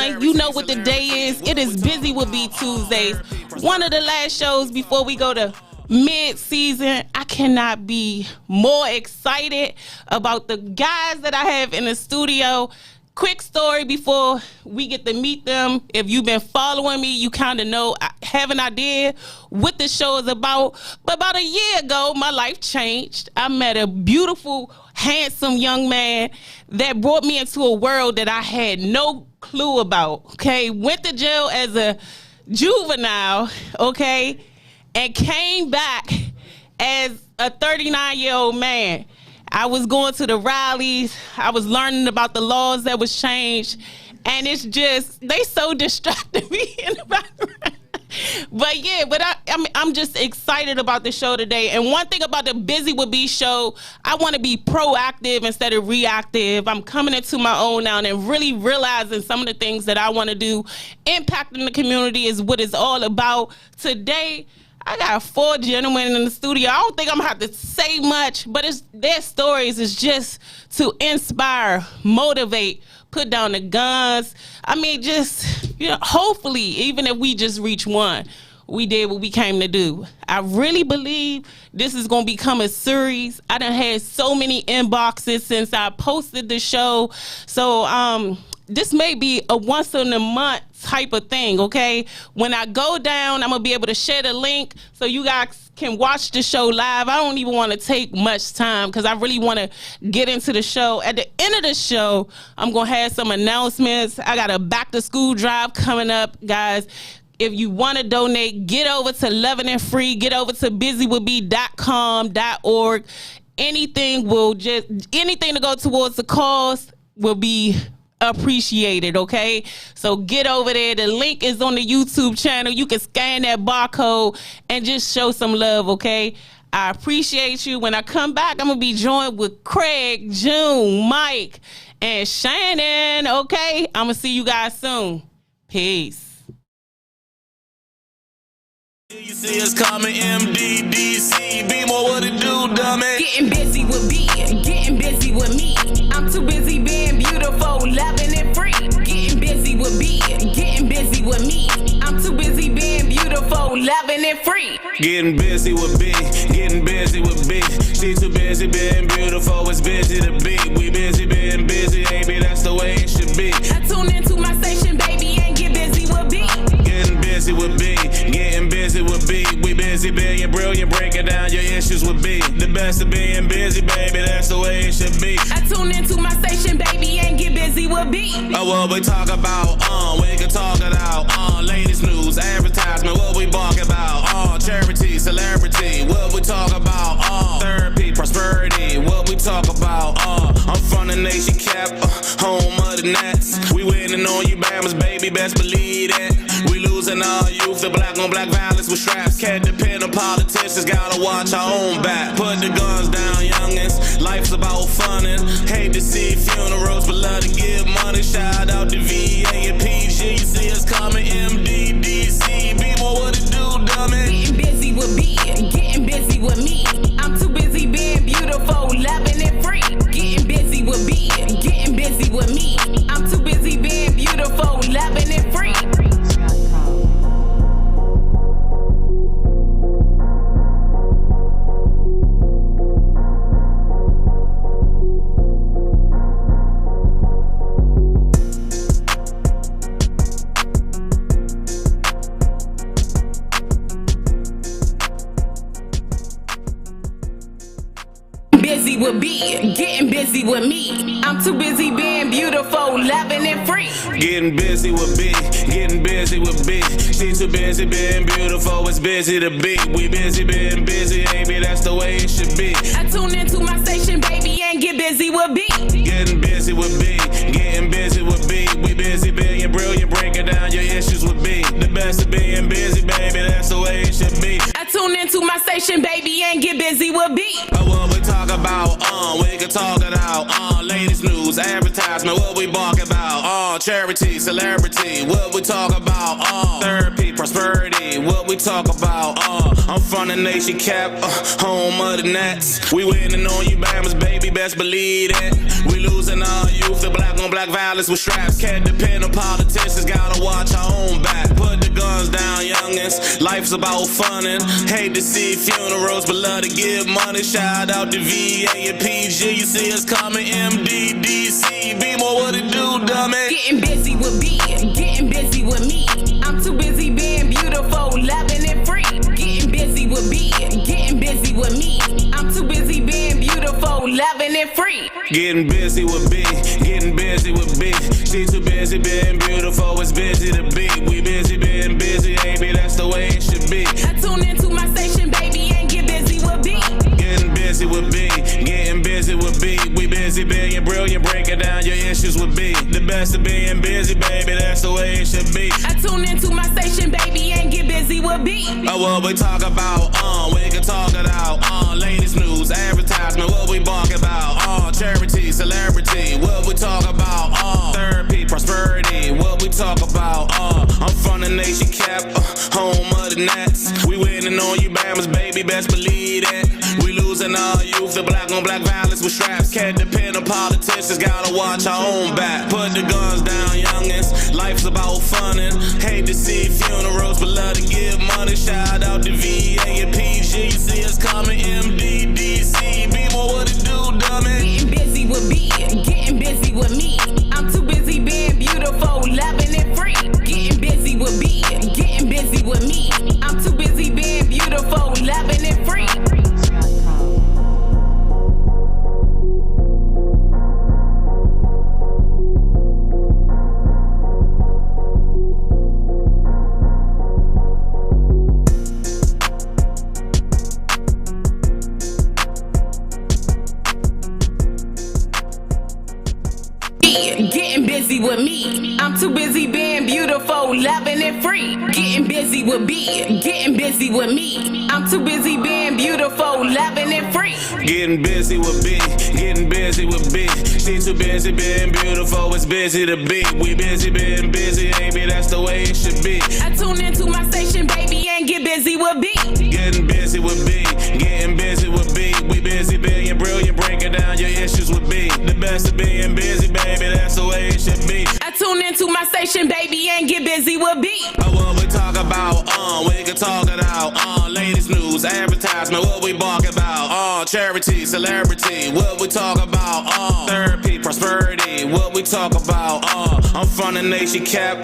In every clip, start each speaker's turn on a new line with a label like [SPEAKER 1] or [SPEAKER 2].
[SPEAKER 1] everyone. You know what the day is. It is Busy with B Tuesdays. One of the last shows before we go to mid-season. I cannot be more excited about the guys that I have in the studio. Quick story before we get to meet them. If you've been following me, you kind of know, I have an idea what the show is about. But about a year ago, my life changed. I met a beautiful, handsome young man that brought me into a world that I had no clue about, okay? Went to jail as a juvenile, okay? And came back as a 39-year-old man. I was going to the rallies. I was learning about the laws that was changed. And it's just, they so distracted me in the background. But yeah, I'm just excited about the show today. And one thing about the Busy with B show, I want to be proactive instead of reactive. I'm coming into my own now and really realizing some of the things that I want to do. Impacting the community is what it's all about. Today, I got 4 gentlemen in the studio. I don't think I'm gonna have to say much, but their stories is just to inspire, motivate, put down the guns. I mean, just, hopefully, even if we just reach one, we did what we came to do. I really believe this is gonna become a series. I done had so many inboxes since I posted the show. So this may be a once in a month type of thing, okay? When I go down, I'm gonna be able to share the link so you guys can watch the show live. I don't even want to take much time because I really want to get into the show. At the end of the show, I'm gonna have some announcements. I got a back to school drive coming up, guys. If you want to donate, get over to Loving It Free, get over to busywithb.com.org. Anything to go towards the cause will be appreciated, okay? So get over there. The link is on the YouTube channel. You can scan that barcode and just show some love, okay? I appreciate you. When I come back, I'm gonna be joined with Craig, June, Mike, and Shannon, okay? I'm gonna see you guys soon. Peace.
[SPEAKER 2] You see us coming, MDDC, be more what it do, dummy.
[SPEAKER 1] Getting busy with B, getting busy with me. I'm too busy being beautiful, loving it free. Getting busy with B, getting busy with me. I'm too busy being beautiful, loving it free.
[SPEAKER 2] Getting busy with B, getting busy with B. She too busy being beautiful, it's busy to be. We busy being busy, baby, that's the way it should be.
[SPEAKER 1] I tune into my station, baby, and get busy with B.
[SPEAKER 2] Getting busy with B, getting busy with B. We busy being brilliant, breaking down your issues with B. The best of being busy, baby, that's the way it should be.
[SPEAKER 1] I tune into my station, baby, and get busy with B.
[SPEAKER 2] What we talk about, we can talk it out. Latest news, advertisement, what we bark about. Charity, celebrity, what we talk about. Therapy, prosperity, what we talk about. I'm from the nation cap, home of the Nats. We winning on you, Bammers, baby, best believe that. We losing our youth, the black on black violence with straps. Can't depend on politicians, gotta watch our own back. Put the guns down, youngins, life's about funnin'. Hate to see funerals, but love to give money. Shout out to VA and PG, you see us coming, MDDC. Be more what it do, dummy.
[SPEAKER 1] Getting busy with B, getting busy with me. I'm too busy being beautiful, loving it free. Getting busy with B, getting busy with me. I'm too busy being beautiful, loving it free. Busy with B, getting busy with me. I'm too busy being beautiful, loving it free.
[SPEAKER 2] Getting busy with B, getting busy with B. She too busy being beautiful, it's busy to be. We busy being busy, baby, that's the way it should be.
[SPEAKER 1] I tune into my station, baby, and get busy with B.
[SPEAKER 2] Getting busy with B, getting busy with B. We busy being brilliant, breaking down your issues with B. The best of being busy, baby, that's the way it should be.
[SPEAKER 1] I tune into my station, baby, and get busy with B.
[SPEAKER 2] What we talk about, we can talk it out. Latest news, advertisement, what we bark about. charity, celebrity, what we talk about, therapy, prosperity, what we talk about, I'm from the nation cap, home of the Nets. We winning on you Bammers, baby, best believe it. We losing our youth, the black on black violence with straps. Can't depend on politicians, gotta watch our own back. Put the guns down, youngins, life's about funnin'. Hate to see funerals, but love to give money. Shout out to VA and PG, you see us coming, MDDC. Be more what it do, dummy.
[SPEAKER 1] Getting busy with B, getting busy with me. I'm too busy being beautiful, loving and free. Getting busy with B, getting busy with me. I'm too busy being beautiful, loving and free.
[SPEAKER 2] Getting busy with B, getting busy with B. She too busy being beautiful, it's busy to be. We busy being busy, baby, that's the way it should be.
[SPEAKER 1] I tune into my station, baby, and get busy with B.
[SPEAKER 2] Getting busy with B, getting busy with B. We busy being brilliant, breaking down your issues with B. The best of being busy, baby, that's the way it should be.
[SPEAKER 1] I tune into my station, baby, and get busy with B.
[SPEAKER 2] What we talk about, we can talk it out, latest news, advertisement, what we bark about, charity, celebrity, what we talk about, therapy, prosperity, what we talk about, I'm from the nation cap, home of the Nets. We winning on you Bammers, baby, best believe it. We losing our youth, the black on black violence with straps. Can't depend on politicians, gotta watch our own back. Put the guns down, youngins, life's about funnin'. Hate to see funerals, but love to give money. Shout out to VA and PG, you see us coming, MDDC. Be more what it do, dummy.
[SPEAKER 1] Getting busy with B, getting busy with me. I'm too busy being beautiful, loving and free. Getting busy with B, getting busy with me. I'm too busy being beautiful, loving and free. Getting busy with me. I'm too busy being beautiful, loving and free. Getting busy with B, getting busy with me. I'm too busy being beautiful, loving and free.
[SPEAKER 2] Getting busy with B, getting busy with B. She too busy being beautiful, it's busy to be. We busy being busy, baby, that's the way it should be.
[SPEAKER 1] I tune into my station, baby, and get busy with B.
[SPEAKER 2] Getting busy with B, getting busy with B. We busy being brilliant, breaking down your issues with B. The best of being busy, baby, that's the way it should be.
[SPEAKER 1] I tune into my station, baby, and get busy with B.
[SPEAKER 2] What we talk about, we can talk it out, latest news, advertisement, what we bark about, charity, celebrity, what we talk about, therapy, prosperity, what we talk about, I'm from the nation cap,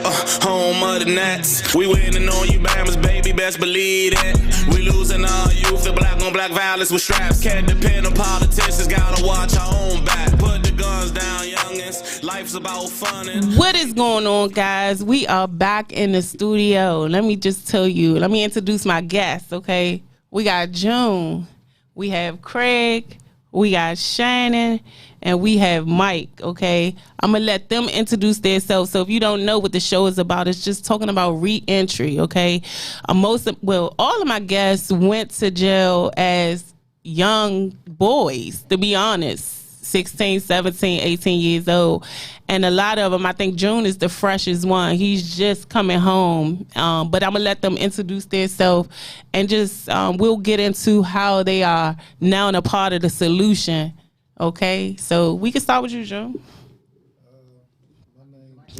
[SPEAKER 2] home of the Nets. We winning on you Bammers, baby, best believe it. We losing our youth, the black on black violence with straps. Can't depend on politicians, gotta watch our own back. Put the guns down, youngins, life's about funnin'.
[SPEAKER 1] What is going on, guys? We are back in the studio. Let me just tell you, let me introduce my guests, okay? We got June, we have Craig, we got Shannon, and we have Mike, okay? I'm going to let them introduce themselves. So if you don't know what the show is about, it's just talking about re-entry, okay? All of my guests went to jail as young boys, to be honest. 16, 17, 18 years old. And a lot of them, I think June is the freshest one. He's just coming home. But I'm going to let them introduce themselves and just we'll get into how they are now a part of the solution. Okay? So we can start with you, June.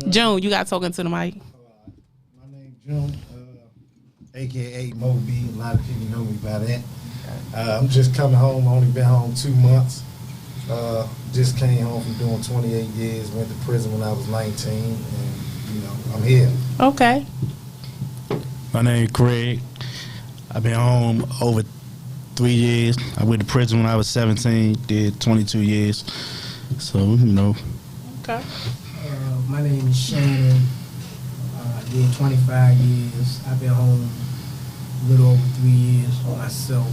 [SPEAKER 1] June, you got talking to the mic.
[SPEAKER 3] My name's June, a.k.a. Mo B. A lot of people know me by that. I'm just coming home. Only been home 2 months. Just came home from doing 28 years, went to prison when I was 19, and, I'm here.
[SPEAKER 1] Okay.
[SPEAKER 4] My name is Craig. I've been home over 3 years. I went to prison when I was 17, did 22 years. So,
[SPEAKER 1] Okay.
[SPEAKER 5] My name is Shannon. I did 25 years. I've been home a little over 3 years for myself.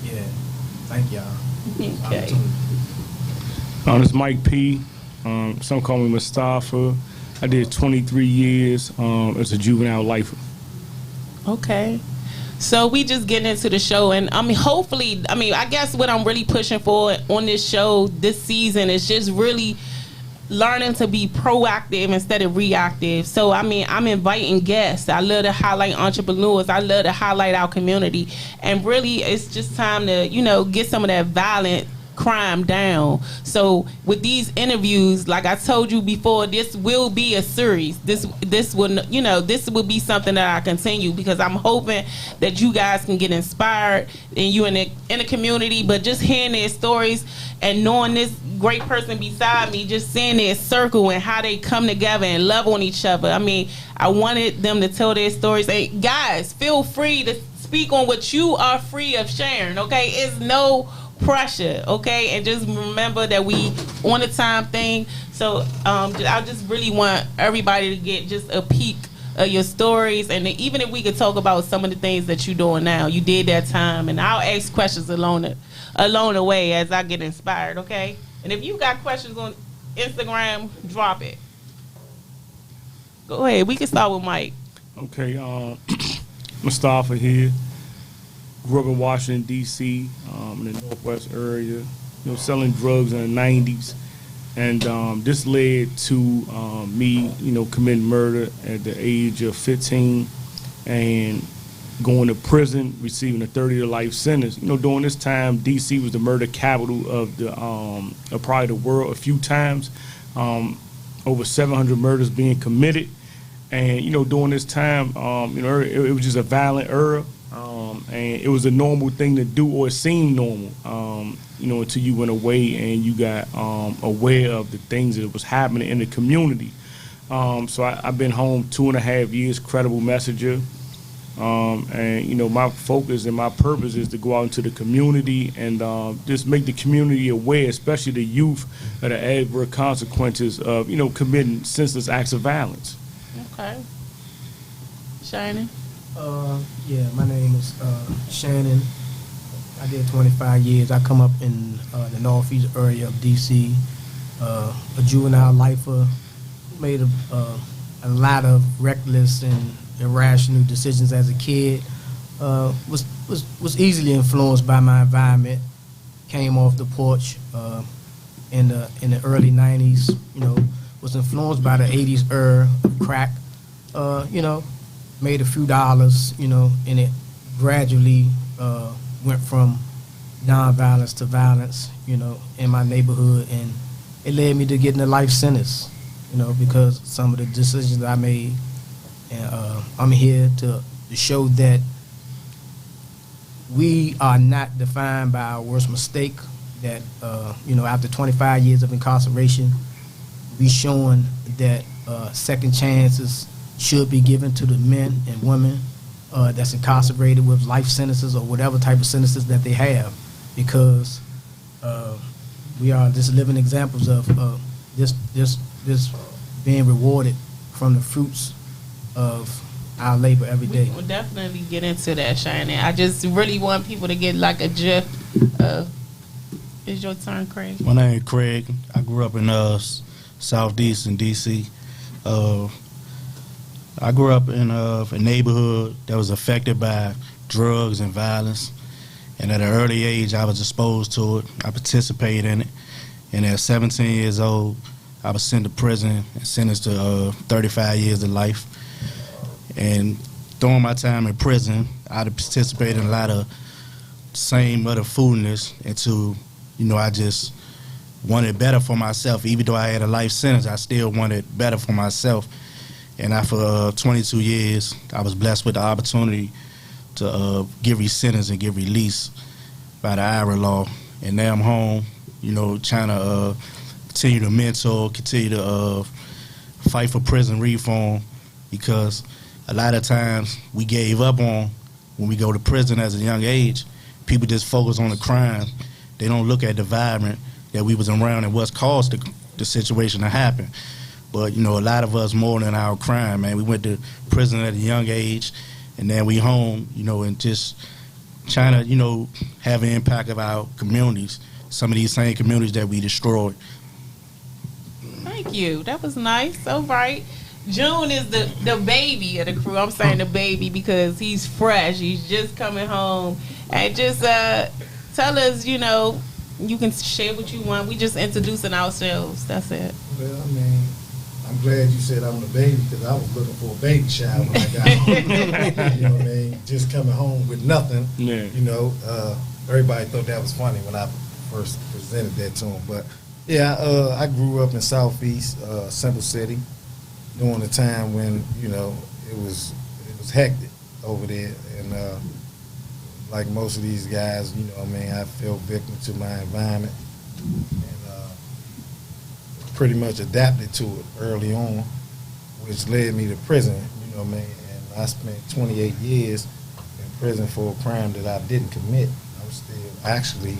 [SPEAKER 5] Yeah. Thank y'all.
[SPEAKER 1] Okay.
[SPEAKER 6] This is Mike P. Some call me Mustafa. I did 23 years as a juvenile lifer.
[SPEAKER 1] Okay. So we just getting into the show, and I guess what I'm really pushing for on this show this season is just really learning to be proactive instead of reactive. So I mean, I'm inviting guests. I love to highlight entrepreneurs. I love to highlight our community. And really, it's just time to, get some of that violent crime down. So with these interviews, like I told you before, this will be a series. This will be something that I continue, because I'm hoping that you guys can get inspired, and you in the community, but just hearing their stories and knowing this great person beside me, just seeing their circle and how they come together and love on each other. I mean, I wanted them to tell their stories. And guys, feel free to speak on what you are free of sharing, okay? It's no pressure, okay? And just remember that we on a time thing. So I just really want everybody to get just a peek of your stories, and even if we could talk about some of the things that you're doing now. You did that time, and I'll ask questions along the way as I get inspired, okay? And if you got questions on Instagram, drop it. Go ahead. We can start with Mike.
[SPEAKER 6] Okay, Mustafa here. Grew up in Washington, D.C., in the Northwest area, selling drugs in the 90s. And this led to me, committing murder at the age of 15 and going to prison, receiving a 30 to life sentence. During this time, D.C. was the murder capital of probably the world a few times. Over 700 murders being committed. And, during this time, it was just a violent era. And it was a normal thing to do, or it seemed normal, until you went away and you got aware of the things that was happening in the community. So I've been home 2.5 years, credible messenger. And, my focus and my purpose is to go out into the community and just make the community aware, especially the youth, of the adverse consequences of, committing senseless acts of violence.
[SPEAKER 1] Okay. Shannon?
[SPEAKER 5] Yeah, my name is Shannon. I did 25 years. I come up in the northeast area of D.C., a juvenile lifer, made a lot of reckless and irrational decisions as a kid. Was easily influenced by my environment. Came off the porch in the early 90s. Was influenced by the 80s era of crack. Made a few dollars. And it gradually went from nonviolence to violence. In my neighborhood, and it led me to getting a life sentence. Because some of the decisions I made. And I'm here to show that we are not defined by our worst mistake. That after 25 years of incarceration, we showing that second chances should be given to the men and women that's incarcerated with life sentences or whatever type of sentences that they have, because we are just living examples of this being rewarded from the fruits of our labor every day.
[SPEAKER 1] We'll definitely get into that, Shannon. I just really want people to get like a gist of. It's your turn, Craig.
[SPEAKER 4] My name is Craig. I grew up in Southeast in D.C. I grew up in a neighborhood that was affected by drugs and violence. And at an early age, I was exposed to it. I participated in it. And at 17 years old, I was sent to prison and sentenced to 35 years of life. And during my time in prison, I participated in a lot of same other foolishness into, I just wanted better for myself. Even though I had a life sentence, I still wanted better for myself. And after 22 years, I was blessed with the opportunity to get resentenced and get released by the IRA law. And now I'm home, trying to continue to mentor, continue to fight for prison reform, because a lot of times we gave up on when we go to prison as a young age. People just focus on the crime. They don't look at the environment that we was around and what's caused the situation to happen. But, a lot of us more than our crime, man. We went to prison at a young age, and then we home, and just trying to, have an impact of our communities, some of these same communities that we destroyed.
[SPEAKER 1] Thank you. That was nice. All right. June is the baby of the crew. I'm saying the baby because he's fresh. He's just coming home. And just tell us, You can share what you want. We just introducing ourselves. That's it.
[SPEAKER 3] Well, I mean, I'm glad you said I'm the baby because I was looking for a baby shower when I got home. You know what I mean? Just coming home with nothing.
[SPEAKER 6] Yeah.
[SPEAKER 3] You know, everybody thought that was funny when I first presented that to them. But yeah, I grew up in Southeast Central City during the time when it was hectic over there, and like most of these guys, I fell victim to my environment, and pretty much adapted to it early on, which led me to prison. And I spent 28 years in prison for a crime that I didn't commit. I'm still actually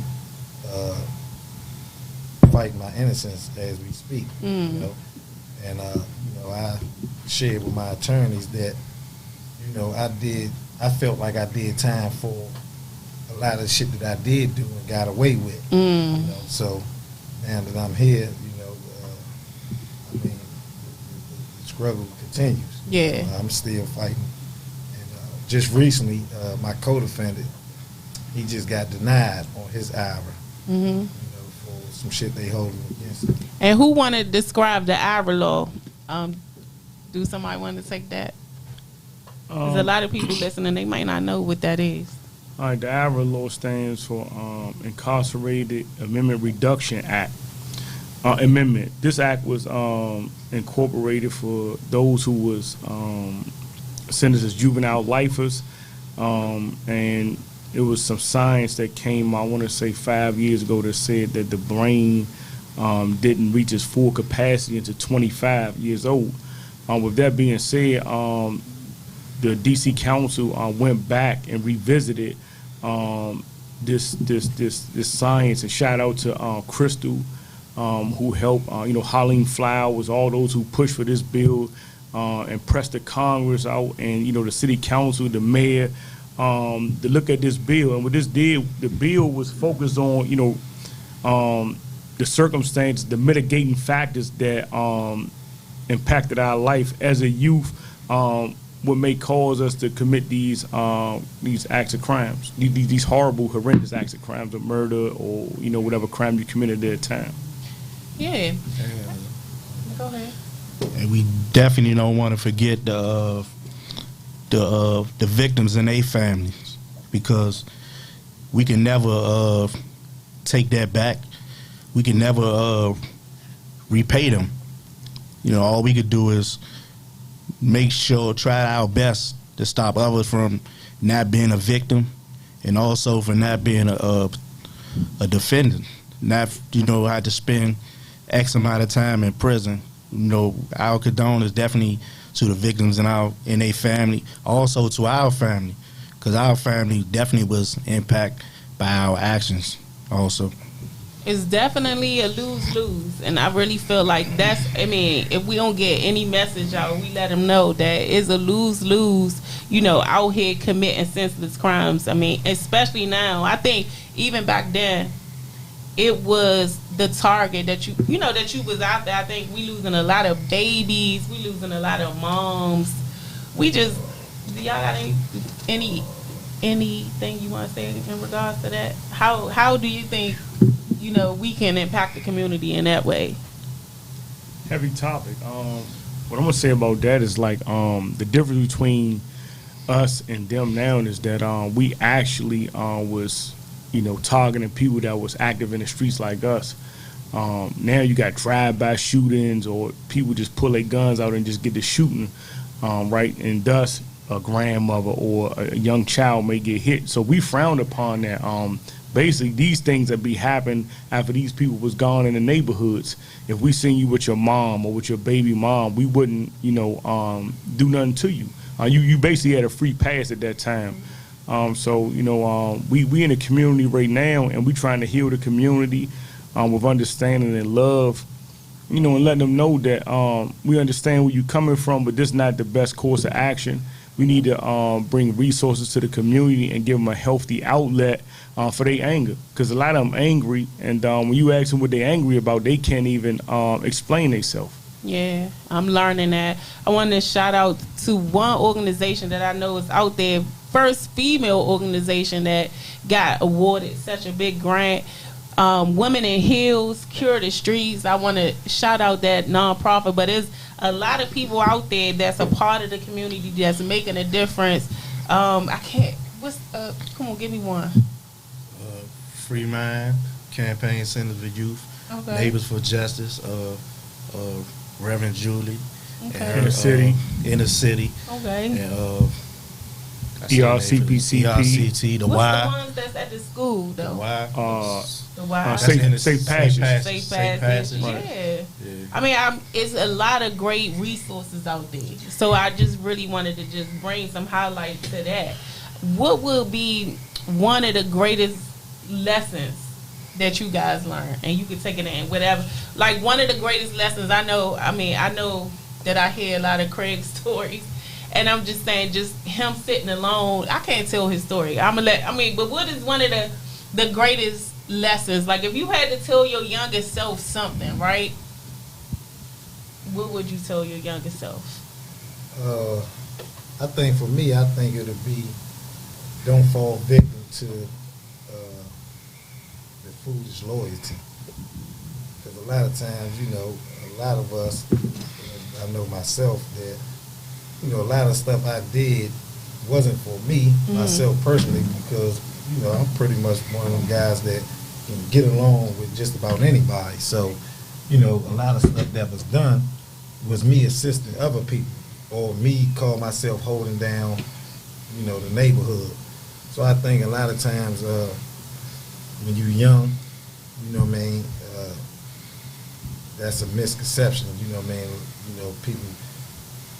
[SPEAKER 3] fighting my innocence as we speak. And I shared with my attorneys that I felt like I did time for a lot of the shit that I did do and got away with. So now that I'm here, the struggle continues.
[SPEAKER 1] Yeah.
[SPEAKER 3] I'm still fighting. And just recently, my co-defendant, he just got denied on his IRA. For some shit they holding against him.
[SPEAKER 1] And who want to describe the IRA law? Do somebody want to take that? There's a lot of people listening. They might not know what that is.
[SPEAKER 6] All right, the IRA law stands for Incarcerated Amendment Reduction Act. Amendment. This act was incorporated for those who was sentenced as juvenile lifers, and it was some science that came, I want to say 5 years ago, that said that the brain didn't reach its full capacity until 25 years old. With that being said, the D.C. Council went back and revisited this science, and shout out to Crystal, who helped, Holleen Flowers, all those who pushed for this bill and pressed the Congress out, and the City Council, the mayor, to look at this bill. And what this did, the bill was focused on the circumstance, the mitigating factors that impacted our life as a youth. What may cause us to commit these acts of crimes, these horrible, horrendous acts of crimes of murder, or whatever crime you committed at that time.
[SPEAKER 1] Yeah. Go ahead.
[SPEAKER 4] And we definitely don't want to forget the victims and their families, because we can never take that back. We can never repay them. All we could do is try our best to stop others from not being a victim, and also for not being a defendant. Not had to spend X amount of time in prison. Our condone is definitely to the victims and their family, also to our family, because our family definitely was impacted by our actions also.
[SPEAKER 1] It's definitely a lose-lose, and I really feel like if we don't get any message out, we let them know that it's a lose-lose, out here committing senseless crimes. Especially now. I think even back then, it was the target that you was out there. I think we losing a lot of babies. We losing a lot of moms. Do y'all got anything you want to say in regards to that? How do you think we can impact the community in that way?
[SPEAKER 6] Heavy topic. What I'm gonna say about that is the difference between us and them now is that we actually was targeting people that was active in the streets like us. Now you got drive-by shootings, or people just pull their guns out and just get to shooting, right? And thus a grandmother or a young child may get hit. So we frowned upon that. Basically, these things that be happening after these people was gone in the neighborhoods. If we seen you with your mom or with your baby mom, we wouldn't, do nothing to you. You basically had a free pass at that time. We in the community right now, and we trying to heal the community with understanding and love, and letting them know that we understand where you're coming from, but this is not the best course of action. We need to bring resources to the community and give them a healthy outlet for their anger, because a lot of them angry, and when you ask them what they're angry about, they can't even explain themselves.
[SPEAKER 1] Yeah, I'm learning that. I want to shout out to one organization that I know is out there, first female organization that got awarded such a big grant. Women in Heels, Cure the Streets. I want to shout out that nonprofit, but there's a lot of people out there that's a part of the community that's making a difference. I can't. Come on, give me one.
[SPEAKER 4] Free Mind, Campaign Center for Youth,
[SPEAKER 1] Okay.
[SPEAKER 4] Neighbors for Justice, Reverend Julie,
[SPEAKER 1] Okay.
[SPEAKER 4] and her,
[SPEAKER 6] Inner City.
[SPEAKER 1] Okay.
[SPEAKER 4] and
[SPEAKER 6] ERCPCP.
[SPEAKER 4] ERCT, the
[SPEAKER 1] What's
[SPEAKER 4] Y,
[SPEAKER 1] the ones that's at the school
[SPEAKER 4] the
[SPEAKER 1] though?
[SPEAKER 4] Y.
[SPEAKER 1] The Y.
[SPEAKER 6] Safe Passage.
[SPEAKER 1] Safe
[SPEAKER 4] Safe
[SPEAKER 1] Passage.
[SPEAKER 4] Passage.
[SPEAKER 1] Yeah.
[SPEAKER 4] Yeah.
[SPEAKER 1] I mean, it's a lot of great resources out there. So I just really wanted to just bring some highlights to that. What will be one of the greatest lessons that you guys learn? And you can take it in whatever. Like one of the greatest lessons I know that I hear a lot of Craig's stories. And I'm just saying, just him sitting alone, I can't tell his story. But what is one of the greatest lessons? Like if you had to tell your younger self something, right? What would you tell your younger self?
[SPEAKER 3] I think for me, it would be don't fall victim to the foolish loyalty. Because a lot of times, a lot of us, I know myself, that, a lot of stuff I did wasn't for me, myself personally, because, I'm pretty much one of them guys that can get along with just about anybody. So, a lot of stuff that was done was me assisting other people, or me call myself holding down, the neighborhood. So I think a lot of times when you're young, that's a misconception, people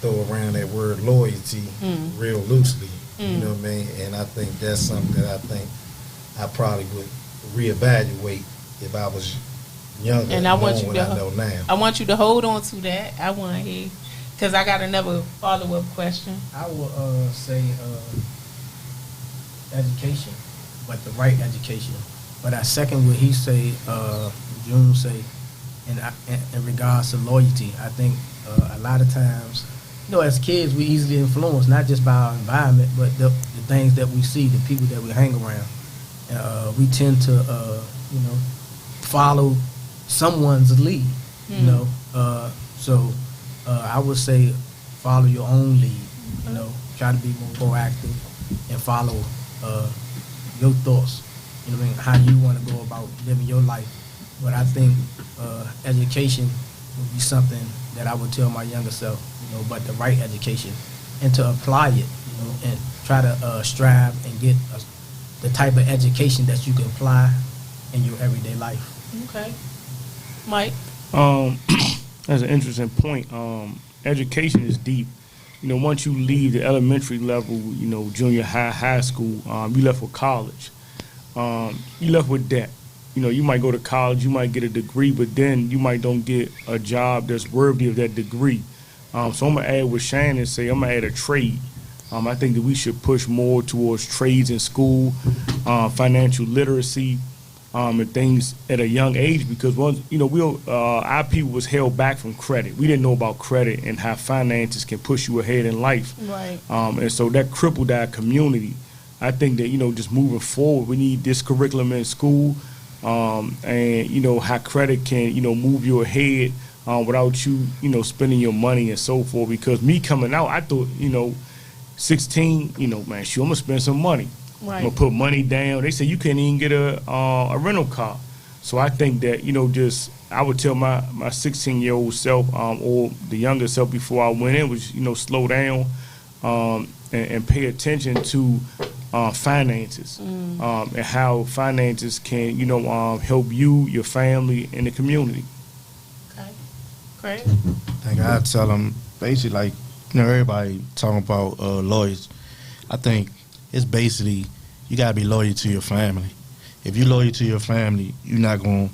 [SPEAKER 3] throw around that word loyalty real loosely, and I think that's something that I think I probably would reevaluate if I was younger
[SPEAKER 1] And I want you
[SPEAKER 3] what
[SPEAKER 1] to
[SPEAKER 3] I know now.
[SPEAKER 1] I want you to hold on to that. I want to hear, because I got another follow-up question.
[SPEAKER 5] I will say education, but the right education. But I second what he say, June say, in regards to loyalty. I think a lot of times, as kids, we easily influenced, not just by our environment, but the things that we see, the people that we hang around. We tend to, follow someone's lead, So I would say follow your own lead, try to be more proactive and follow your thoughts, how you want to go about living your life. But I think education would be something that I would tell my younger self, but the right education, and to apply it, and try to strive and get the type of education that you can apply in your everyday life.
[SPEAKER 1] Okay. Mike?
[SPEAKER 6] That's an interesting point. Education is deep. Once you leave the elementary level, junior high, high school, you left with college. You left with debt. You might go to college, you might get a degree, but then you might don't get a job that's worthy of that degree. So I'm going to add what Shannon say, I'm going to add a trade. I think that we should push more towards trades in school, financial literacy, and things at a young age, because once our people was held back from credit. We didn't know about credit and how finances can push you ahead in life.
[SPEAKER 1] Right.
[SPEAKER 6] And so that crippled our community. I think that just moving forward, we need this curriculum in school, and how credit can move you ahead without you spending your money and so forth. Because me coming out, I thought 16, man, sure, I'm gonna spend some money.
[SPEAKER 1] Right.
[SPEAKER 6] I'm gonna put money down. They say you can't even get a rental car. So I think that I would tell my 16-year-old self or the younger self before I went in was slow down and pay attention to finances and how finances can help you, your family, and the community.
[SPEAKER 1] Okay. Great.
[SPEAKER 4] I think I'd tell them basically, like, everybody talking about lawyers. I think it's basically you gotta be loyal to your family. If you're loyal to your family, you're not gonna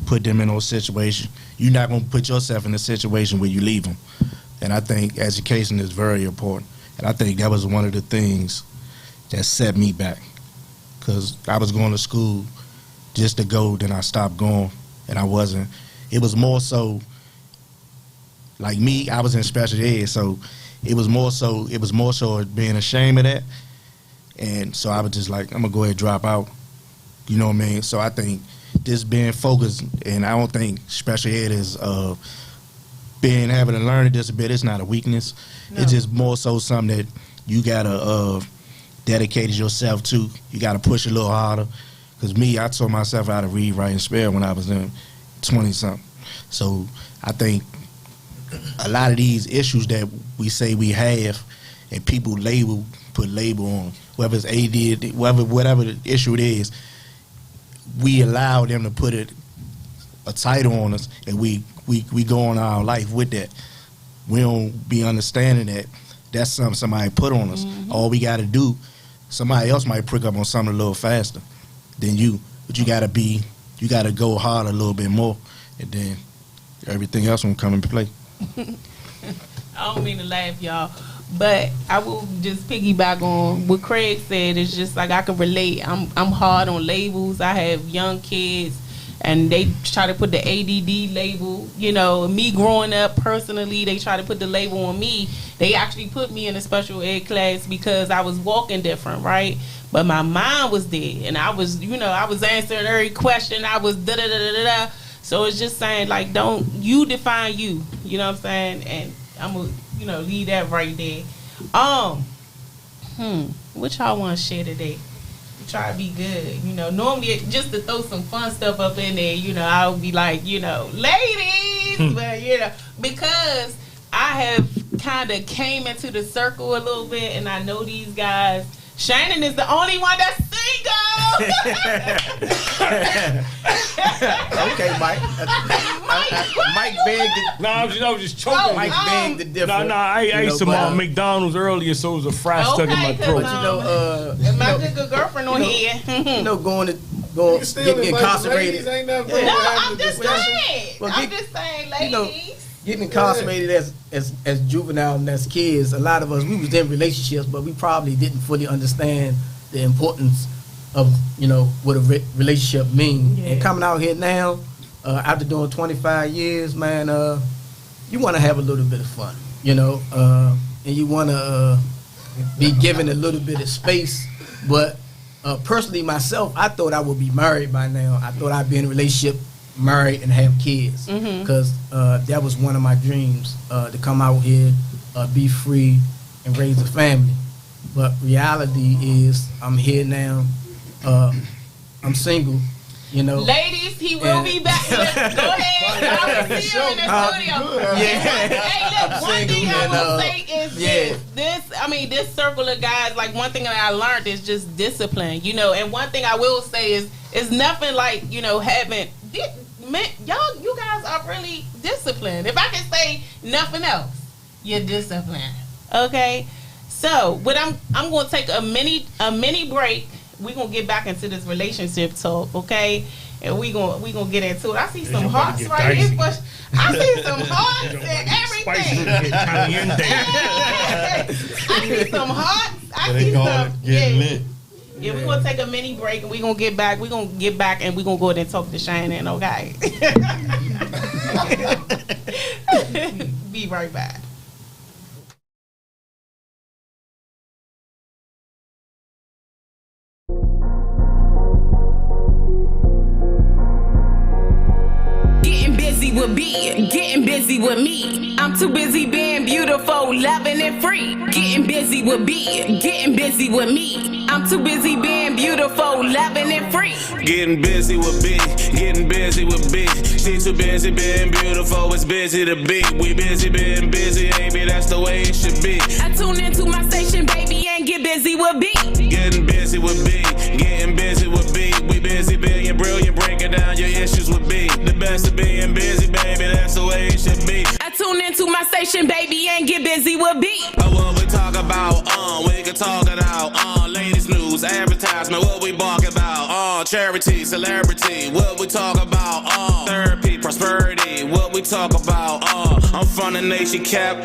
[SPEAKER 4] put them in those situations. You're not gonna put yourself in a situation where you leave them. And I think education is very important. And I think that was one of the things that set me back, because I was going to school just to go, then I stopped going, and I wasn't. It was more so like me. I was in special ed, so it was more so being ashamed of that. And so I was just like, I'm gonna go ahead and drop out. You know what I mean? So I think just being focused, and I don't think special ed is having a learning disability. It's not a weakness. No. It's just more so something that you gotta dedicate yourself to. You gotta push a little harder. Cause me, I taught myself how to read, write, and spell when I was in 20-something. So I think a lot of these issues that we say we have, and people put label on, whether it's AD, whatever the issue it is, we allow them to put a title on us, and we go on our life with that. We don't be understanding that that's something somebody put on us. Mm-hmm. All we got to do, somebody else might prick up on something a little faster than you, but you got to go hard a little bit more, and then everything else will come into play.
[SPEAKER 1] I don't mean to laugh, y'all, but I will just piggyback on what Craig said. It's just like I can relate. I'm hard on labels. I have young kids, and they try to put the ADD label. You know, me growing up personally, they try to put the label on me. They actually put me in a special ed class because I was walking different, right? But my mind was there, and I was answering every question. I was da-da-da-da-da. So it's just saying, like, don't you define you. You know what I'm saying? And I'm going to, leave that right there. What y'all want to share today? Try to be good. Normally just to throw some fun stuff up in there, I'll be like, ladies. But, because I have kind of came into the circle a little bit, and I know these guys. Shannon is the only one that's single.
[SPEAKER 5] Okay, Mike. Mike begged it.
[SPEAKER 6] No, I was just choking.
[SPEAKER 5] Mike begged the difference.
[SPEAKER 6] No, I ate some McDonald's earlier, so it was a fry stuck in my throat.
[SPEAKER 1] My good girlfriend on here.
[SPEAKER 5] Getting incarcerated.
[SPEAKER 1] I'm just saying, ladies.
[SPEAKER 5] Getting incarcerated as juvenile and as kids, a lot of us, we was in relationships, but we probably didn't fully understand the importance of, what a relationship means. Yeah. And coming out here now, after doing 25 years, man, you want to have a little bit of fun, and you want to be given a little bit of space. But personally, myself, I thought I would be married by now. I thought I'd be in a relationship, married, and have kids, because that was one of my dreams, to come out here, be free, and raise a family. But reality is, I'm here now. I'm single,
[SPEAKER 1] Ladies, he will be back. Go ahead. I will see you in the studio. Hey, look, one thing I will say is this circle of guys, like, one thing that I learned is just discipline, and one thing I will say is, it's nothing like, having... you guys are really disciplined. If I can say nothing else, you're disciplined. Okay, so what I'm going to take a mini break. We're gonna get back into this relationship talk, okay? And we gonna get into it. I see some hearts right here. I see some hearts and everything. I see some hearts. I see some lit. Yeah, we're gonna take a mini break and we're gonna get back. We're gonna get back and we're gonna go ahead and talk to Shannon, okay? Be right back. Getting busy with me. I'm too busy being beautiful, loving and free. Getting busy with getting busy with me. I'm too busy being beautiful, loving and free.
[SPEAKER 2] Getting busy with getting busy with She too busy being beautiful, it's busy to be. We busy being busy, baby, that's the way it should be.
[SPEAKER 1] I tune into my station, baby, and get busy with
[SPEAKER 2] Getting busy with getting busy with We busy being brilliant, breaking down your issues with The best of being busy, baby, that's the way it should be.
[SPEAKER 1] I tune into my station, baby, and get busy with
[SPEAKER 2] What we talk about, we can talk it out, latest news, advertisement, what we bark about, charity, celebrity, what we talk about, therapy, prosperity, what we talk about, I'm from the nation cap,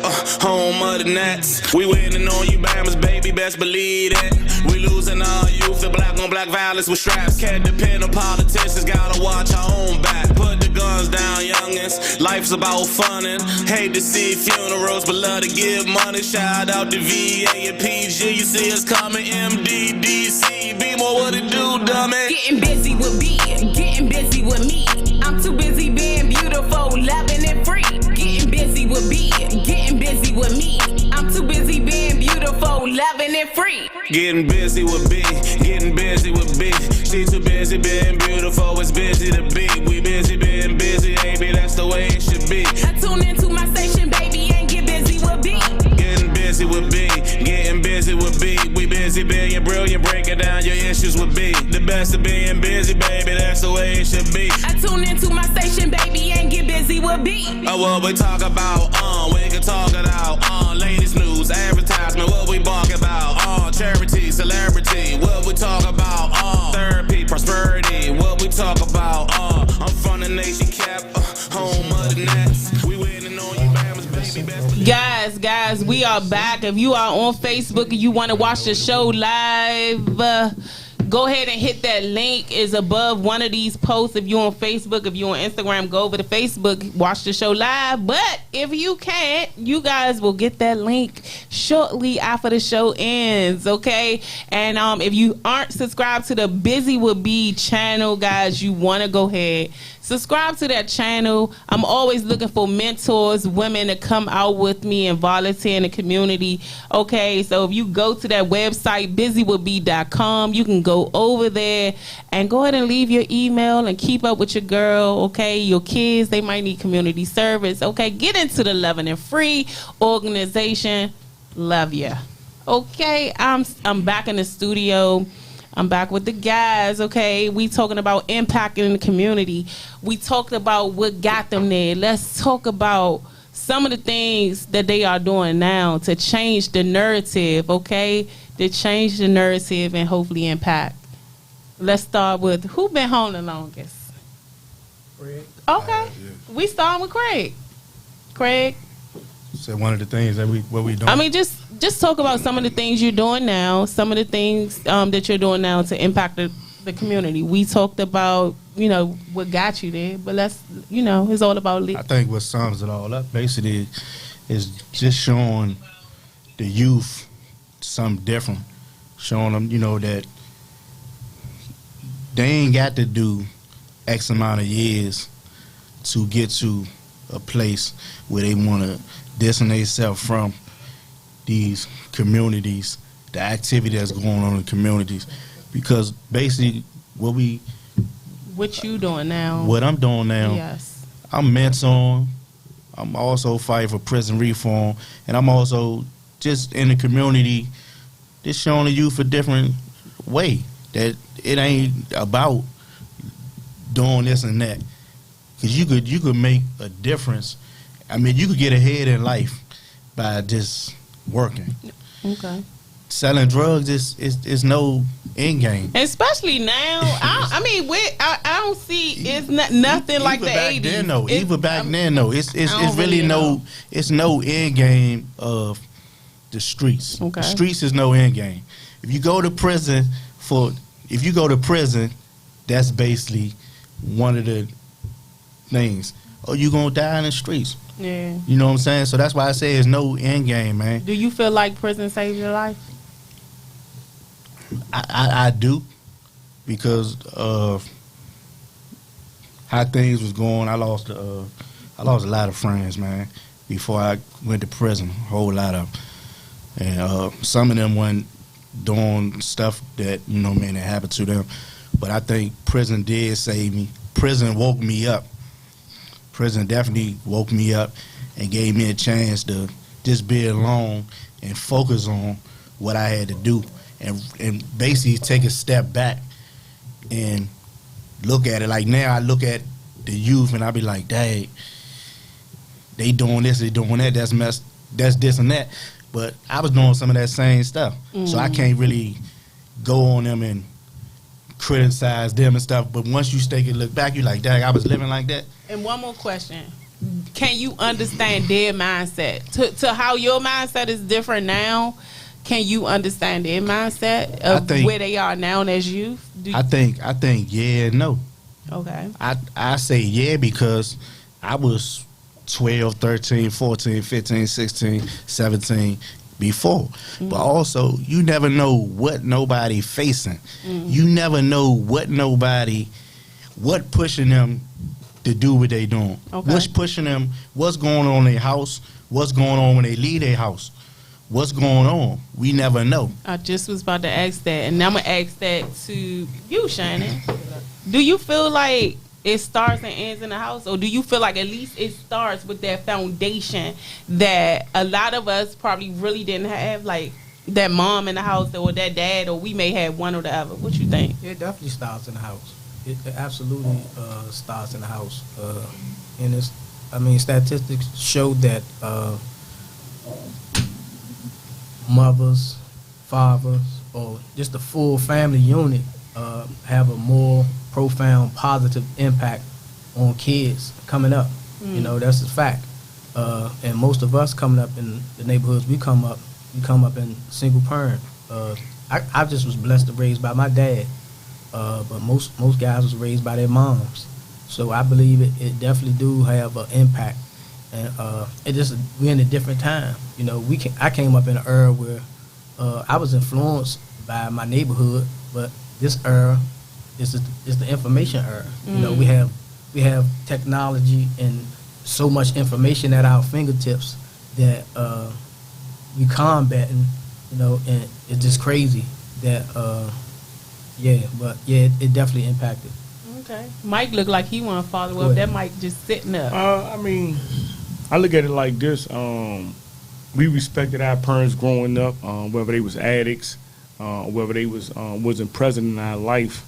[SPEAKER 2] home of the Nats. We winning on you, Bammers, baby, best believe that. We losing our youth to black on black violence with straps. Can't depend on politicians, gotta watch our own back. Put the guns down, youngins. Life's about funnin'. Hate to see funerals, but love to give money. Shout out to VA and PG. You see us coming, MDDC. Be more what it do, dummy.
[SPEAKER 1] Getting busy with B, getting busy with me. I'm too busy being beautiful, loving and free. Getting busy with B, getting busy with me. I'm too busy being beautiful, loving and free.
[SPEAKER 2] Getting busy with B, getting busy with B. She too busy being beautiful, it's busy to be. We busy being busy, baby, that's the way it should be.
[SPEAKER 1] I tune into my station, baby, and get busy with B.
[SPEAKER 2] Getting busy with B, getting busy with B. We busy being brilliant, breaking down your issues with B. The best of being busy, baby, that's the way it should be.
[SPEAKER 1] I tune into my station, baby, and get busy with B.
[SPEAKER 2] What we talk about, we can talk it out, latest news, advertisement, what we bark about, charity, celebrity, what we talk about, therapy, prosperity, what we talk about, I'm from the nation cap, home of the Nats. We winning on you, Bammers, baby, best.
[SPEAKER 1] Guys, we are back. If you are on Facebook and you want to watch the show live, go ahead and hit that link. Is above one of these posts. If you're on Facebook, if you're on Instagram, go over to Facebook, watch the show live. But if you can't, you guys will get that link shortly after the show ends, okay? And if you aren't subscribed to the Busy with B channel, guys, you want to go ahead, subscribe to that channel. I'm always looking for mentors, women to come out with me and volunteer in the community. Okay, so if you go to that website, busywithb.com, you can go over there and go ahead and leave your email and keep up with your girl, okay? Your kids, they might need community service, okay? Get into the Loving and Free organization. Love ya. Okay, I'm back in the studio. I'm back with the guys, okay? We talking about impacting in the community. We talked about what got them there. Let's talk about some of the things that they are doing now to change the narrative, okay? To change the narrative and hopefully impact. Let's start with who been home the longest?
[SPEAKER 5] Craig.
[SPEAKER 1] Okay. We starting with Craig. Craig.
[SPEAKER 4] So one of the things that we doing.
[SPEAKER 1] I mean, just talk about some of the things you're doing now, some of the things that you're doing now to impact the community. We talked about, what got you there, but let's, it's all about
[SPEAKER 4] I think what sums it all up basically is just showing the youth something different, showing them, that they ain't got to do X amount of years to get to a place where they want to distance themselves from these communities, the activity that's going on in the communities. Because basically
[SPEAKER 1] what you doing now?
[SPEAKER 4] What I'm doing now,
[SPEAKER 1] yes.
[SPEAKER 4] I'm mentoring. I'm also fighting for prison reform, and I'm also just in the community, just showing the youth a different way, that it ain't about doing this and that. Because you could make a difference. I mean, you could get ahead in life by just working.
[SPEAKER 1] Okay.
[SPEAKER 4] Selling drugs is no end game.
[SPEAKER 1] Especially now. I don't see it's nothing like the 80s.
[SPEAKER 4] Even back then, it's really no end game of the streets.
[SPEAKER 1] Okay.
[SPEAKER 4] The streets is no end game. If you go to prison, that's basically one of the things. Or you gonna die in the streets.
[SPEAKER 1] Yeah.
[SPEAKER 4] You know what I'm saying? So that's why I say it's no end game, man.
[SPEAKER 1] Do you feel like prison saved your life?
[SPEAKER 4] I do, because of how things was going. I lost a lot of friends, man, before I went to prison. A whole lot of them. And some of them went doing stuff that, that happened to them. But I think prison did save me. Prison woke me up. Prison definitely woke me up and gave me a chance to just be alone and focus on what I had to do, and basically take a step back and look at it. Like now I look at the youth and I be like, dang, they doing this, they doing that, that's this and that. But I was doing some of that same stuff. So I can't really go on them and criticize them and stuff. But once you take a look back, you're like, dang, I was living like that.
[SPEAKER 1] And one more question. can you understand their mindset to how your mindset is different now? Can you understand their mindset of where they are now as youth?
[SPEAKER 4] I think yeah and no.
[SPEAKER 1] Okay.
[SPEAKER 4] I say yeah because I was 12, 13, 14, 15, 16, 17 before. But also, you never know what nobody facing. You never know what pushing them to do what they doing.
[SPEAKER 1] Okay.
[SPEAKER 4] What's pushing them, what's going on in their house, what's going on when they leave their house. What's going on? We never know.
[SPEAKER 1] I just was about to ask that, and I'm going to ask that to you, Shannon. Do you feel like it starts and ends in the house, or do you feel like at least it starts with that foundation that a lot of us probably really didn't have, like that mom in the house or that dad, or we may have one or the other? What you think?
[SPEAKER 5] It definitely starts in the house. It absolutely starts in the house. And it's, I mean, statistics show that mothers, fathers, or just the full family unit have a more profound positive impact on kids coming up. You know, that's a fact. And most of us coming up in the neighborhoods we come up in single parent. I just was blessed to raised by my dad, but most guys was raised by their moms. So I believe it definitely do have an impact. And we're in a different time. You know, I came up in an era where I was influenced by my neighborhood, but this era is the information era. You know, we have technology and so much information at our fingertips that we combating. You know, and it's just crazy that it definitely impacted.
[SPEAKER 1] Okay. Mike looked like he want to follow up. That mic just sitting up.
[SPEAKER 6] I mean, I look at it like this. We respected our parents growing up, whether they was addicts, whether they wasn't present in our life.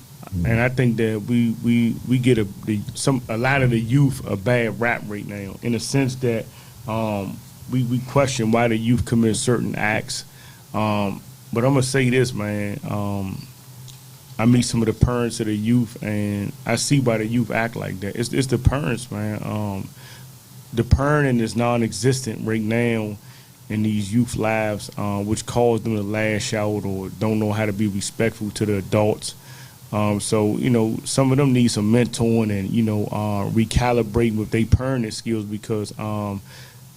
[SPEAKER 6] And I think that we get a lot of the youth a bad rap right now, in the sense that we question why the youth commit certain acts. But I'm gonna say this, man. I meet some of the parents of the youth, and I see why the youth act like that. It's the parents, man. The parenting is non-existent right now in these youth lives, which cause them to lash out or don't know how to be respectful to the adults. So, you know, some of them need some mentoring and, you know, recalibrating with their parenting skills, because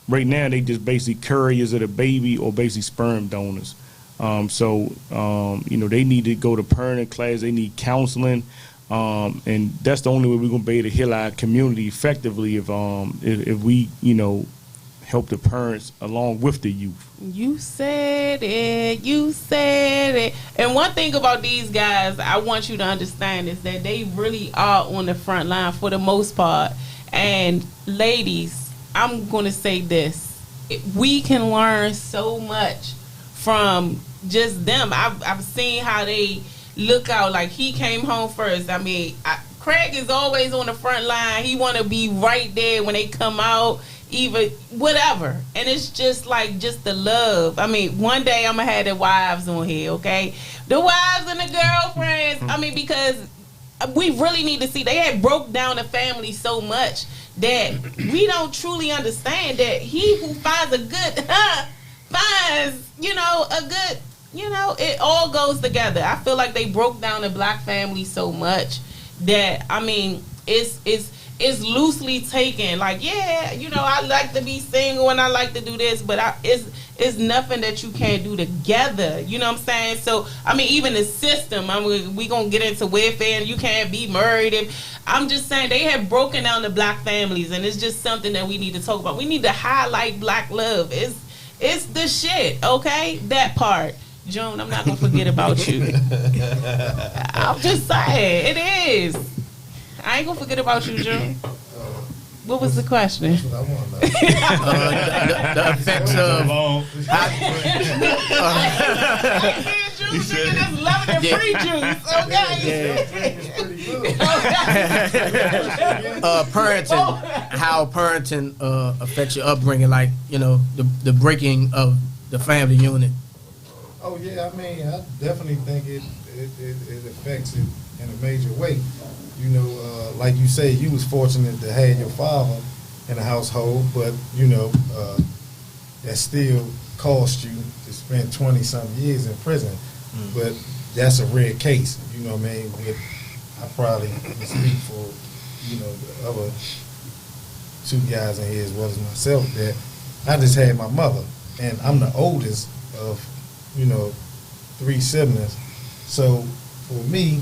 [SPEAKER 6] right now they just basically carriers of the baby or basically sperm donors. You know, they need to go to parenting class. They need counseling. And that's the only way we're going to be able to heal our community effectively if we, you know, help the parents along with the youth.
[SPEAKER 1] You said it. And one thing about these guys I want you to understand is that they really are on the front line for the most part. And ladies, I'm going to say this. We can learn so much from just them. I've seen how they look out. Like, he came home first. I mean, Craig is always on the front line. He want to be right there when they come out, even whatever. And it's just like, just the love. I mean, one day I'm going to have the wives on here, okay? The wives and the girlfriends. I mean, because we really need to see. They had broke down the family so much that we don't truly understand that he who finds a good, finds, you know, a good, you know, it all goes together. I feel like they broke down the black family so much that, I mean, it's loosely taken. Like, yeah, you know, I like to be single and I like to do this, but it's nothing that you can't do together. You know what I'm saying? So, I mean, even the system, I mean, we gonna get into welfare and you can't be married. And I'm just saying, they have broken down the black families, and it's just something that we need to talk about. We need to highlight black love. It's the shit, okay? That part. June, I'm not gonna forget about you. I'm just saying, it is. I ain't gonna forget about you, June. What was the question?
[SPEAKER 3] That's what I want to know.
[SPEAKER 5] The effects of
[SPEAKER 1] Juice, nigga, that's loving the free juice, okay?
[SPEAKER 5] parenting, how parenting affects your upbringing, like, you know, the breaking of the family unit.
[SPEAKER 3] Oh yeah, I mean, I definitely think it affects it in a major way. You know, like you say, you was fortunate to have your father in the household, but that still cost you to spend 20-something years in prison. But that's a rare case, you know what I mean? I probably can speak for, the other two guys in here as well as myself, that I just had my mother, and I'm the oldest of, 3 siblings. So for me,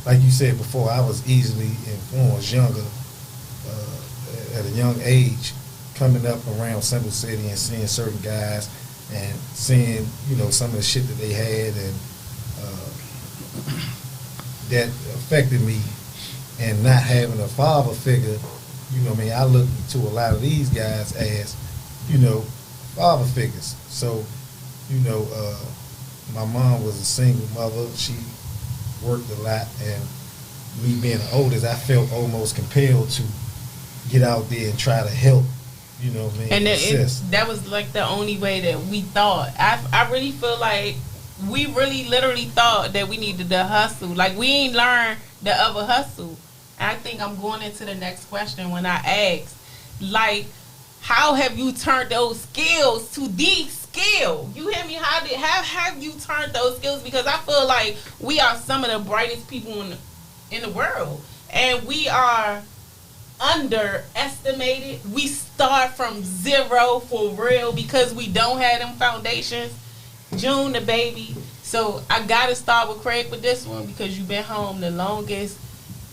[SPEAKER 3] like you said before, I was easily influenced younger, at a young age, coming up around Central City and seeing certain guys and seeing, some of the shit that they had, and that affected me. And not having a father figure, I look to a lot of these guys as, father figures. So, my mom was a single mother. She worked a lot, and me being the oldest, I felt almost compelled to get out there and try to help,
[SPEAKER 1] And that was like the only way that we thought. I really feel like we really literally thought that we needed to hustle. Like, we ain't learned the other hustle. I think I'm going into the next question when I ask, like, how have you turned those skills to the skill? You hear me? How have you turned those skills? Because I feel like we are some of the brightest people in the world, and we are underestimated. We start from zero for real because we don't have them foundations. June the baby. So I gotta start with Craig with this one because you've been home the longest.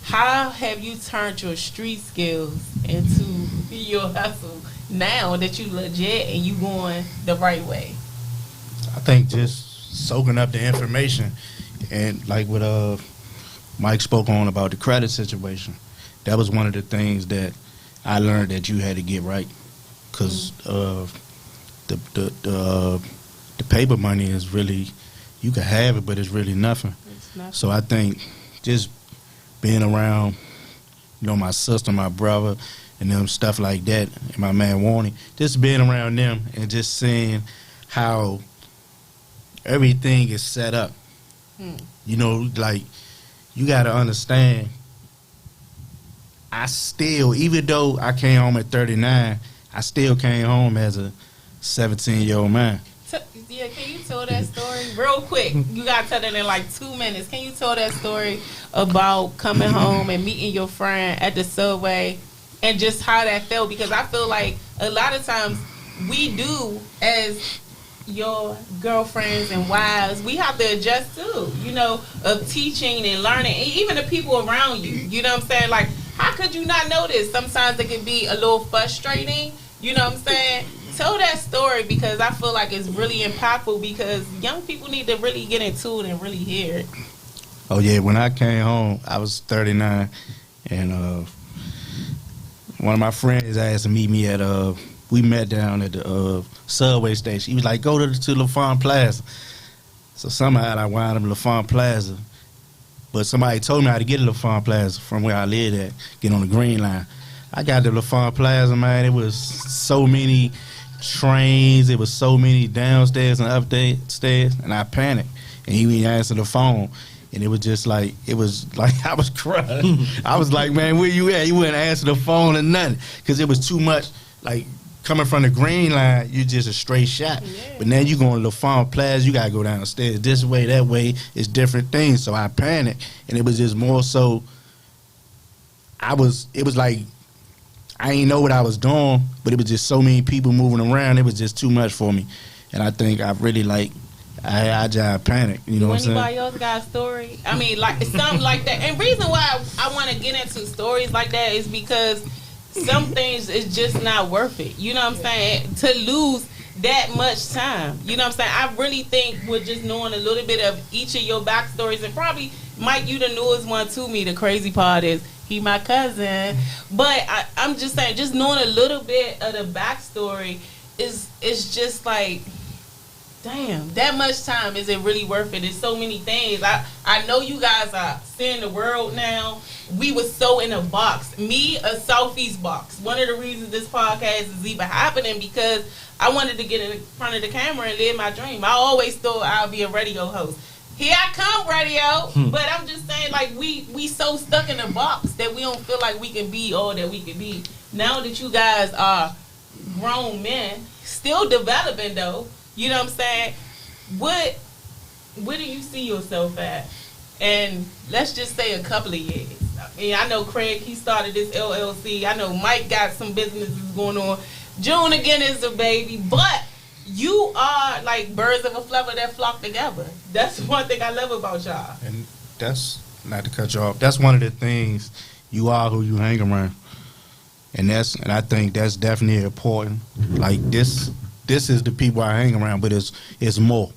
[SPEAKER 1] How have you turned your street skills into your hustle now that you legit and you going the right way?
[SPEAKER 4] I think just soaking up the information, and like what Mike spoke on about the credit situation. That was one of the things that I learned that you had to get right, because the paper money is really, you can have it, but it's really nothing.
[SPEAKER 1] It's nothing.
[SPEAKER 4] So I think just being around, my sister, my brother, and them stuff like that, and my man Warnie, just being around them and just seeing how everything is set up. Like, you got to understand, I still, even though I came home at 39, I still came home as a 17-year-old man.
[SPEAKER 1] Yeah, can you tell that story real quick? You got to tell it in like 2 minutes. Can you tell that story about coming home and meeting your friend at the subway and just how that felt? Because I feel like a lot of times we do, as your girlfriends and wives, we have to adjust too, of teaching and learning, and even the people around you. You know what I'm saying? Like, how could you not know this? Sometimes it can be a little frustrating. You know what I'm saying? Tell that story because I feel like it's really impactful because young people need to really get into it and really hear it.
[SPEAKER 4] Oh, yeah. When I came home, I was 39, and one of my friends asked to meet me at, we met down at the subway station. He was like, go to LaFont Plaza. So somehow I wound up at LaFont Plaza. But somebody told me how to get to LaFont Plaza from where I lived at, get on the Green Line. I got to LaFont Plaza, man. It was so many trains. It was so many downstairs and upstairs, and I panicked. And he didn't answer the phone. And it was like I was crying. I was like, man, where you at? You wouldn't answer the phone or nothing. Because it was too much, like, coming from the Green Line, you just a straight shot. Yeah. But now you going to LaFont Plaza, you got to go down the stairs this way, that way. It's different things. So I panicked. And it was just more so, it was like, I didn't know what I was doing, but it was just so many people moving around. It was just too much for me. And I think I really, I just panicked. You know what I'm saying?
[SPEAKER 1] Anybody else got a story? I mean, like, something like that. And reason why I want to get into stories like that is because some things is just not worth it. You know what I'm saying? To lose that much time. You know what I'm saying? I really think with just knowing a little bit of each of your backstories, and probably, Mike, you the newest one to me. The crazy part is, he my cousin. But I'm just saying, just knowing a little bit of the backstory is just like, damn, that much time, is it really worth it? There's so many things. I know you guys are seeing the world now. We was so in a box. Me, a Southeast box. One of the reasons this podcast is even happening because I wanted to get in front of the camera and live my dream. I always thought I'll be a radio host. Here I come, radio. But I'm just saying, like, we so stuck in a box that we don't feel like we can be all that we can be. Now that you guys are grown men, still developing though, you know what I'm saying? Where do you see yourself at? And let's just say a couple of years. I know Craig, he started this LLC. I know Mike got some businesses going on. June again is a baby, but you are like birds of a feather that flock together. That's one thing I love about y'all.
[SPEAKER 4] And that's, not to cut you off, that's one of the things, you are who you hang around. And I think that's definitely important. Like this is the people I hang around, but it's more.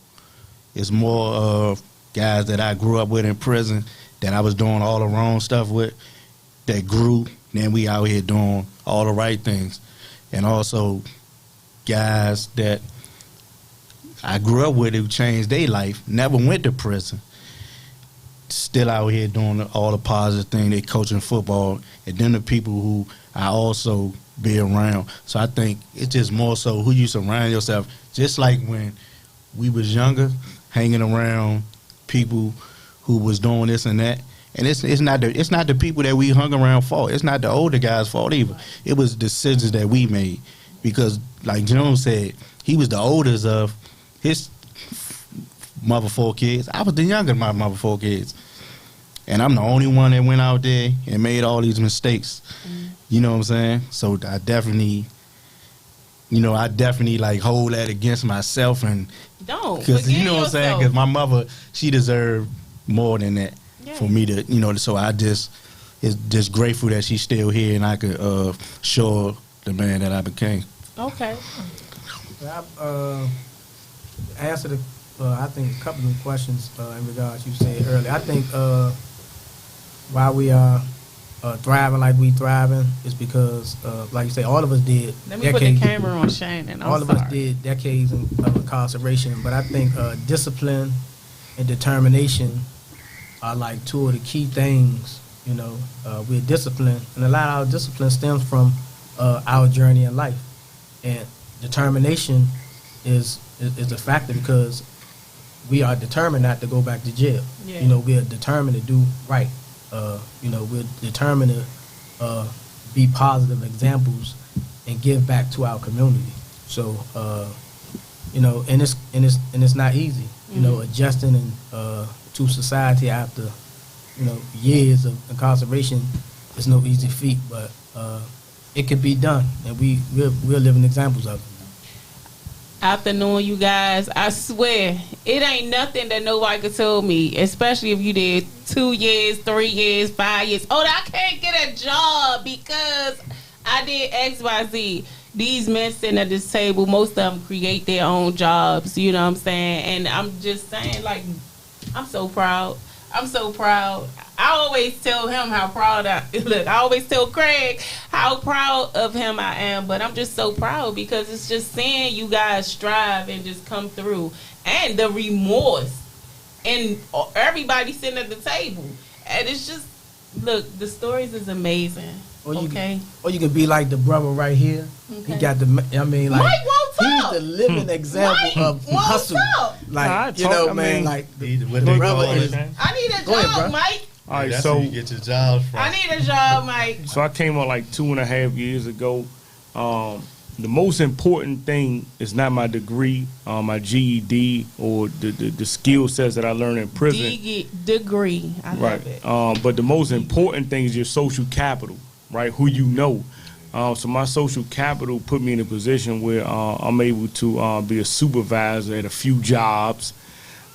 [SPEAKER 4] It's more of guys that I grew up with in prison that I was doing all the wrong stuff with that grew. Then we out here doing all the right things. And also guys that I grew up with who changed their life, never went to prison, still out here doing all the positive things. They coaching football, and then the people who I also be around. So I think it's just more so who you surround yourself. Just like when we was younger, hanging around people who was doing this and that. And it's not the people that we hung around for. It's not the older guys' fault either. It was decisions that we made. Because like Jones said, he was the oldest of his mother 4 kids. I was the younger of my mother 4 kids. And I'm the only one that went out there and made all these mistakes. You know what I'm saying? So I definitely like hold that against myself, and
[SPEAKER 1] Don't.
[SPEAKER 4] because you know what I'm saying, because my mother, she deserved more than that for me to, so I just is just grateful that she's still here and I could show the man that I became.
[SPEAKER 1] Okay.
[SPEAKER 5] Answer the I think a couple of questions in regards you said earlier. I think why we are thriving like we thriving is because, like you say, all of us did.
[SPEAKER 1] Let me put the camera on Shannon.
[SPEAKER 5] All of us did decades of incarceration, but I think discipline and determination are like two of the key things. We're disciplined, and a lot of our discipline stems from our journey in life, and determination is a factor because we are determined not to go back to jail. Yeah. We are determined to do right. We're determined to be positive examples and give back to our community. So, and it's not easy. Adjusting to society after years of incarceration is no easy feat, but it can be done, and we're living examples of it.
[SPEAKER 1] After knowing you guys, I swear, it ain't nothing that nobody could tell me, especially if you did 2 years, 3 years, 5 years. Oh, I can't get a job because I did XYZ. These men sitting at this table, most of them create their own jobs, you know what I'm saying? And I'm just saying, like, I'm so proud. I'm so proud. I always tell him how proud I always tell Craig how proud of him I am, but I'm just so proud because it's just seeing you guys strive and just come through, and the remorse, and everybody sitting at the table, and it's just, look, the stories is amazing. Or you
[SPEAKER 5] can be like the brother right here. Okay. He got the, Mike
[SPEAKER 1] won't talk.
[SPEAKER 5] He's the living example of hustle.
[SPEAKER 1] Talk.
[SPEAKER 5] Like, the brother is.
[SPEAKER 1] I need a job, Mike.
[SPEAKER 6] All right,
[SPEAKER 4] that's
[SPEAKER 6] so
[SPEAKER 4] where you get your jobs from.
[SPEAKER 1] I need a job, Mike.
[SPEAKER 6] So I came on like 2.5 years ago. The most important thing is not my degree, my GED, or the skill sets that I learned in prison.
[SPEAKER 1] Degree, I love it.
[SPEAKER 6] But the most important thing is your social capital, right? Who you know. So my social capital put me in a position where I'm able to be a supervisor at a few jobs,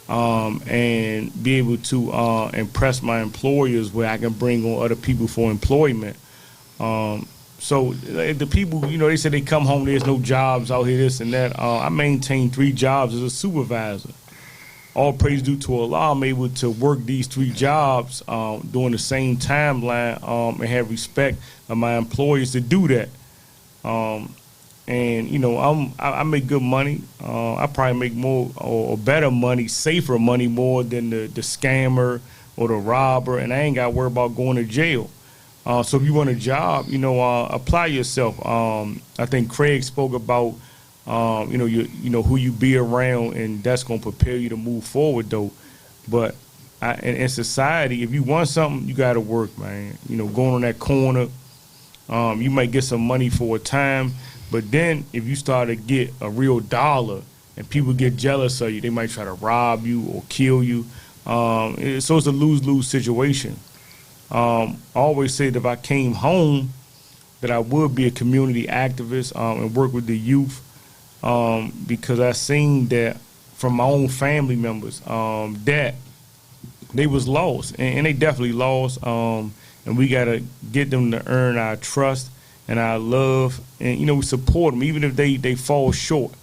[SPEAKER 6] and be able to impress my employers where I can bring on other people for employment. So the people, they say they come home, there's no jobs out here, this and that. I maintain 3 jobs as a supervisor. All praise due to Allah, I'm able to work these 3 jobs during the same timeline and have respect of my employers to do that. And I make good money. I probably make more or better money, safer money more than the scammer or the robber, and I ain't got to worry about going to jail. So if you want a job, apply yourself. I think Craig spoke about who you be around, and that's gonna prepare you to move forward. Though, But in society, if you want something, you got to work, man. You know, going on that corner, you might get some money for a time, but then if you start to get a real dollar and people get jealous of you, they might try to rob you or kill you. So it's a lose-lose situation. I always say that if I came home, that I would be a community activist and work with the youth because I seen that from my own family members that they was lost, and they definitely lost, and we got to get them to earn our trust and our love, and, you know, we support them even if they fall short.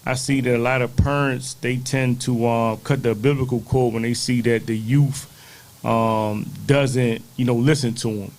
[SPEAKER 6] I see that a lot of parents, they tend to cut the biblical cord when they see that the youth doesn't, you know, listen to them.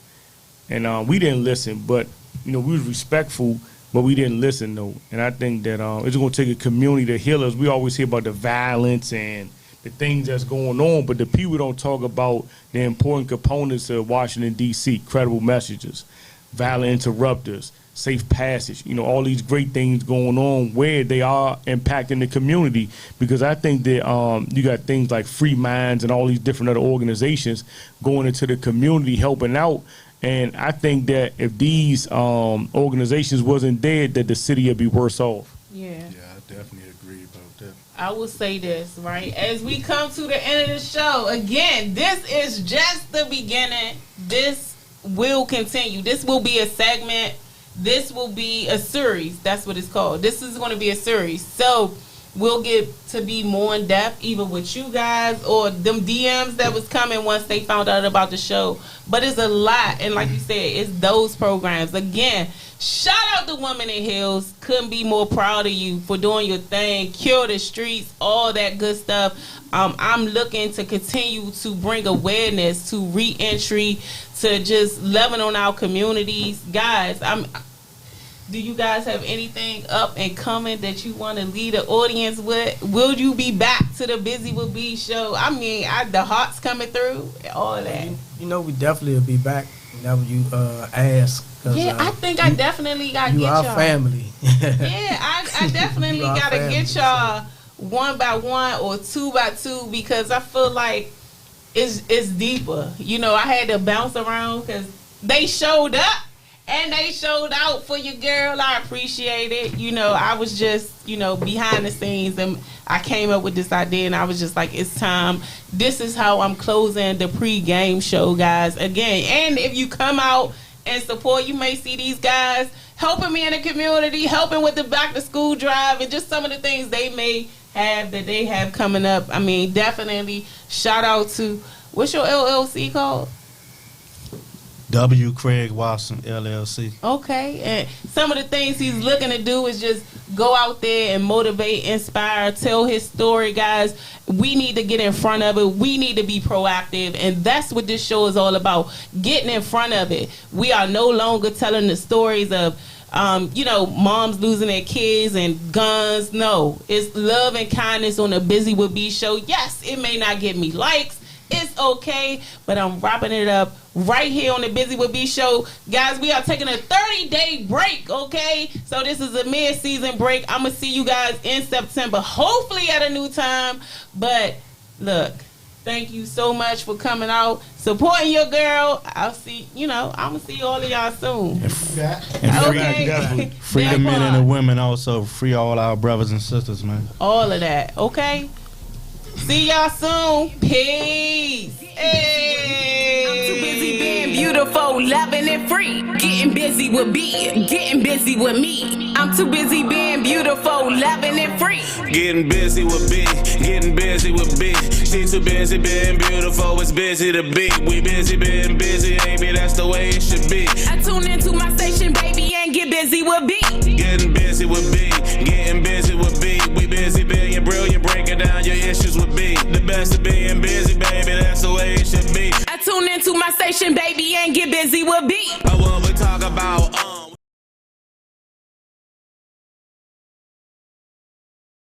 [SPEAKER 6] And we didn't listen, but, you know, we was respectful, but we didn't listen, though. And I think that it's going to take a community to heal us. We always hear about the violence and the things that's going on, but the people don't talk about the important components of Washington, D.C., credible messages, violent interrupters, safe passage, you know, all these great things going on where they are impacting the community. Because I think that you got things like Free Minds and all these different other organizations going into the community, helping out. And I think that if these organizations wasn't there, that the city would be worse off.
[SPEAKER 1] Yeah.
[SPEAKER 4] Yeah, I definitely agree about that.
[SPEAKER 1] I will say this, right? As we come to the end of the show, again, this is just the beginning. This will continue. This will be a segment. This will be a series. That's what it's called. This is going to be a series. So we'll get to be more in depth, either with you guys or them DMs that was coming once they found out about the show. But it's a lot. And like you said, it's those programs. Again, shout out to Women in Heels. Couldn't be more proud of you for doing your thing. Cure the streets, all that good stuff. I'm looking to continue to bring awareness to re-entry, to just loving on our communities. Guys, do you guys have anything up and coming that you want to lead the audience with? Will you be back to the Buzy with B show? I mean, the heart's coming through, all of that.
[SPEAKER 5] You know, we definitely will be back whenever you ask.
[SPEAKER 1] Yeah, I think I definitely got to get y'all.
[SPEAKER 5] You our family.
[SPEAKER 1] Yeah, I definitely got to get y'all one by one or two by two, because I feel like it's deeper. You know, I had to bounce around because they showed up. And they showed out for your girl. I appreciate it. You know, I was just, you know, behind the scenes, and I came up with this idea, and I was just like, it's time. This is how I'm closing the pre-game show, guys. Again, and if you come out and support, you may see these guys helping me in the community, helping with the back-to-school drive, and just some of the things they may have that they have coming up. I mean, definitely shout out to, what's your LLC called?
[SPEAKER 4] W. Craig Watson, LLC.
[SPEAKER 1] Okay, and some of the things he's looking to do is just go out there and motivate, inspire, tell his story, guys. We need to get in front of it. We need to be proactive, and that's what this show is all about, getting in front of it. We are no longer telling the stories of, you know, moms losing their kids and guns. No, it's love and kindness on the Buzy with B show. Yes, it may not get me likes. It's okay, but I'm wrapping it up right here on the Buzy with B show. Guys, we are taking a 30-day break, okay? So this is a mid-season break. I'm going to see you guys in September, hopefully at a new time. But look, thank you so much for coming out, supporting your girl. I'll see, you know, I'm going to see all of y'all soon.
[SPEAKER 4] And free the men and the women also. Free all our brothers and sisters, man.
[SPEAKER 1] All of that, okay? See y'all soon. Peace. Hey.
[SPEAKER 7] I'm too busy being beautiful, loving and free. Getting busy with B, getting busy with me. I'm too busy being beautiful, loving and free.
[SPEAKER 2] Getting busy with B, getting busy with B. She too busy being beautiful, it's busy to be. We busy being busy, baby, that's the way it should be.
[SPEAKER 7] I tune into my station, baby, and get busy with B.
[SPEAKER 2] Getting busy with B, getting busy with B. We busy being brilliant, breaking down your issues with B. The best of being busy, baby, that's the way it should be.
[SPEAKER 7] I tune into my station, baby, and get busy with B.